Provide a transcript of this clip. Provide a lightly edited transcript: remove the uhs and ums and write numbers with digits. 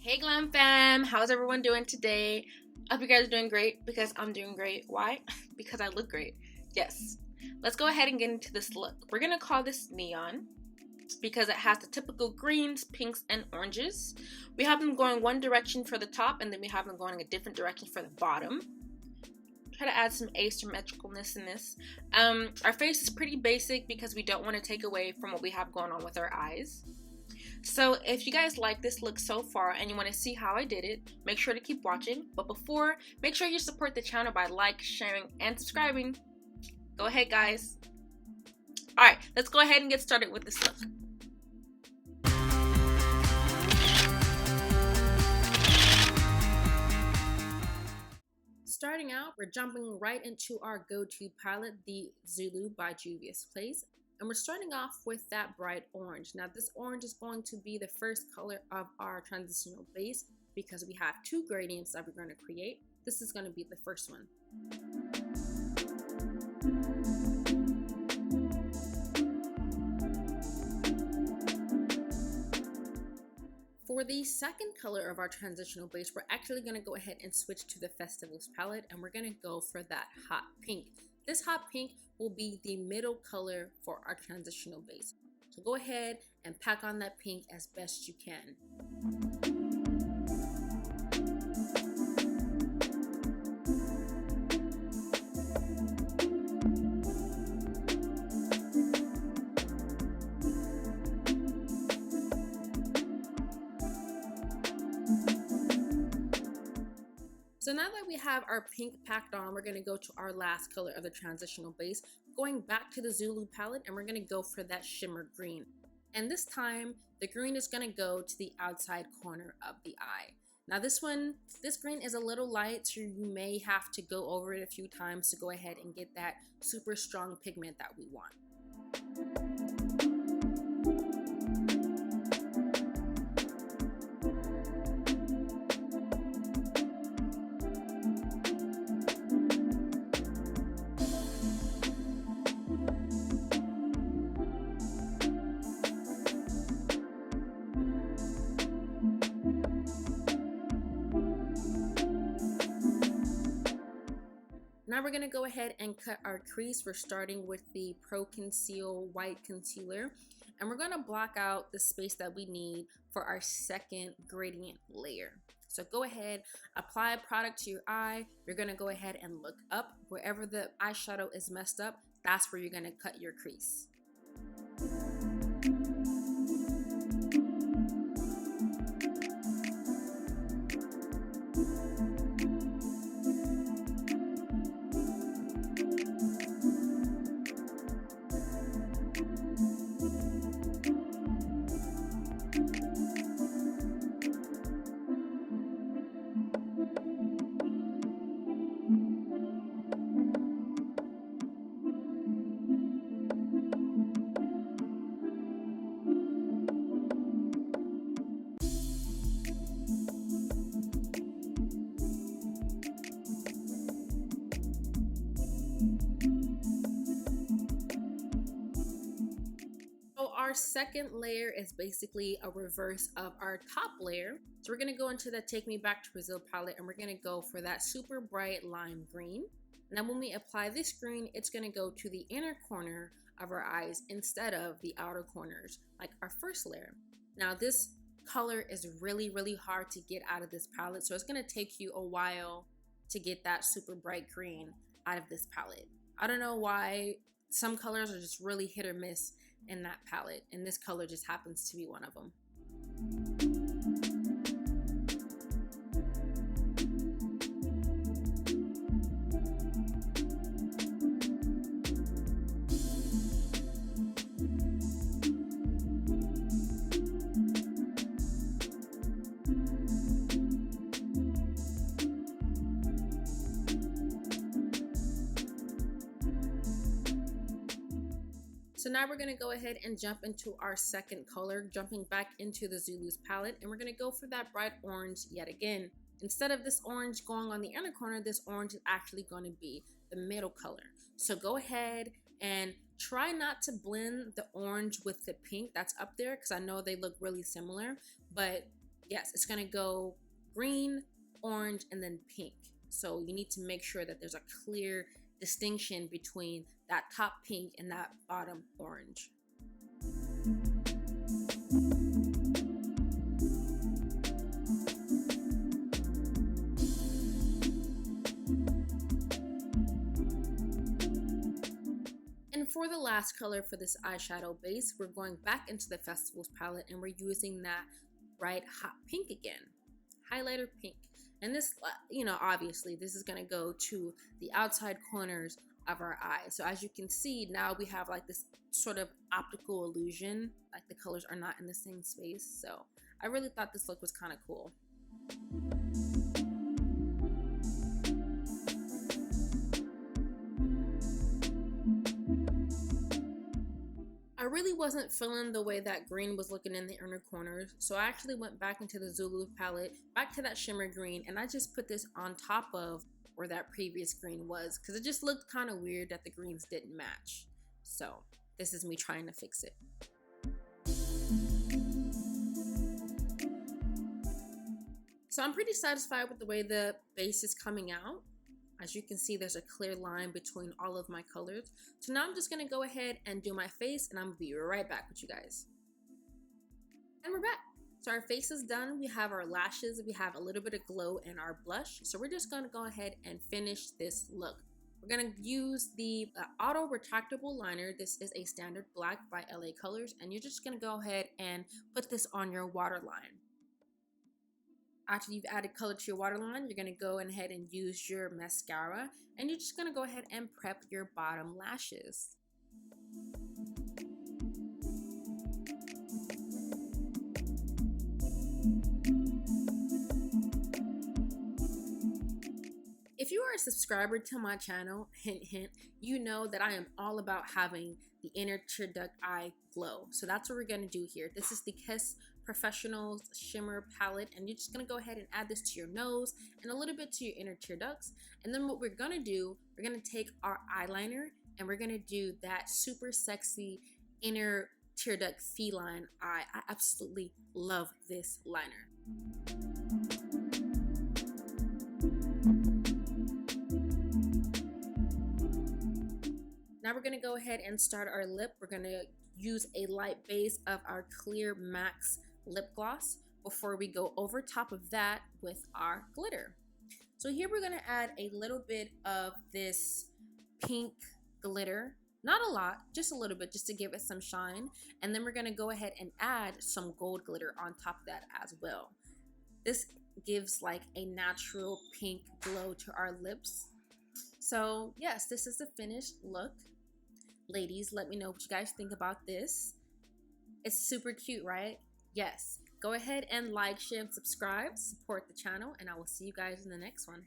Hey Glam fam, how's everyone doing today? I hope you guys are doing great because I'm doing great. Why? Because I look great. Yes. Let's go ahead and get into this look. We're gonna call this neon because it has the typical greens, pinks, and oranges. We have them going one direction for the top and then we have them going a different direction for the bottom. Try to add some asymmetricalness in this. Our face is pretty basic because we don't want to take away from what we have going on with our eyes. So if you guys like this look so far and you want to see how I did it, make sure to keep watching. But before, make sure you support the channel by sharing, and subscribing. Go ahead, guys. Alright, let's go ahead and get started with this look. Starting out, we're jumping right into our go-to palette, the Zulu by Juvia. And we're starting off with that bright orange. Now this orange is going to be the first color of our transitional base because we have two gradients that we're going to create. This is going to be the first one. For the second color of our transitional base, we're actually going to go ahead and switch to the Festivals palette and we're going to go for that hot pink. This hot pink will be the middle color for our transitional base. So go ahead and pack on that pink as best you can. So now that we have our pink packed on, we're going to go to our last color of the transitional base, going back to the Zulu palette, and we're going to go for that shimmer green. And this time, the green is going to go to the outside corner of the eye. Now this green is a little light, so you may have to go over it a few times to go ahead and get that super strong pigment that we want. Now we're going to go ahead and cut our crease. We're starting with the Conceal white concealer and we're going to block out the space that we need for our second gradient layer. So go ahead, apply a product to your eye. You're going to go ahead and look up. Wherever the eyeshadow is messed up, that's where you're going to cut your crease. Our second layer is basically a reverse of our top layer. So we're going to go into the Take Me Back to Brazil palette and we're going to go for that super bright lime green. Now when we apply this green, it's going to go to the inner corner of our eyes instead of the outer corners like our first layer. Now this color is really hard to get out of this palette, so it's going to take you a while to get that super bright green out of this palette. I don't know why some colors are just really hit or miss in that palette, and this color just happens to be one of them. So now we're going to go ahead and jump into our second color, jumping back into the Zulu's palette, and we're going to go for that bright orange yet again. Instead of this orange going on the inner corner, this orange is actually going to be the middle color. So go ahead and try not to blend the orange with the pink that's up there, because I know they look really similar, but yes, it's gonna go green, orange, and then pink. So you need to make sure that there's a clear distinction between that top pink and that bottom orange. And for the last color for this eyeshadow base, we're going back into the Festivals palette and we're using that bright hot pink again, highlighter pink. And this, obviously this is gonna go to the outside corners of our eyes. So as you can see, now we have like this sort of optical illusion, like the colors are not in the same space. So I really thought this look was kind of cool. I really wasn't feeling the way that green was looking in the inner corners, so I actually went back into the Zulu palette, back to that shimmer green, and I just put this on top of where that previous green was, because it just looked kind of weird that the greens didn't match. So this is me trying to fix it. So I'm pretty satisfied with the way the base is coming out. As you can see, there's a clear line between all of my colors. So now I'm just gonna go ahead and do my face, and I'm gonna be right back with you guys. And we're back. So our face is done. We have our lashes, we have a little bit of glow in our blush. So we're just gonna go ahead and finish this look. We're gonna use the auto retractable liner. This is a standard black by LA Colors, and you're just gonna go ahead and put this on your waterline. After you've added color to your waterline, you're going to go ahead and use your mascara, and you're just going to go ahead and prep your bottom lashes. If you are a subscriber to my channel, hint hint, you know that I am all about having the inner tear duct eye glow. So that's what we're going to do here. This is the Kiss Professionals Shimmer Palette, and you're just going to go ahead and add this to your nose and a little bit to your inner tear ducts. And then what we're going to do, we're going to take our eyeliner and we're going to do that super sexy inner tear duct feline eye. I absolutely love this liner. Now we're going to go ahead and start our lip. We're going to use a light base of our clear M.A.C lip gloss before we go over top of that with our glitter. So here we're going to add a little bit of this pink glitter, not a lot, just a little bit, just to give it some shine. And then we're going to go ahead and add some gold glitter on top of that as well. This gives like a natural pink glow to our lips. So yes, this is the finished look. Ladies, let me know what you guys think about this. It's super cute, right? Yes. Go ahead and like, share, and subscribe. Support the channel, and I will see you guys in the next one.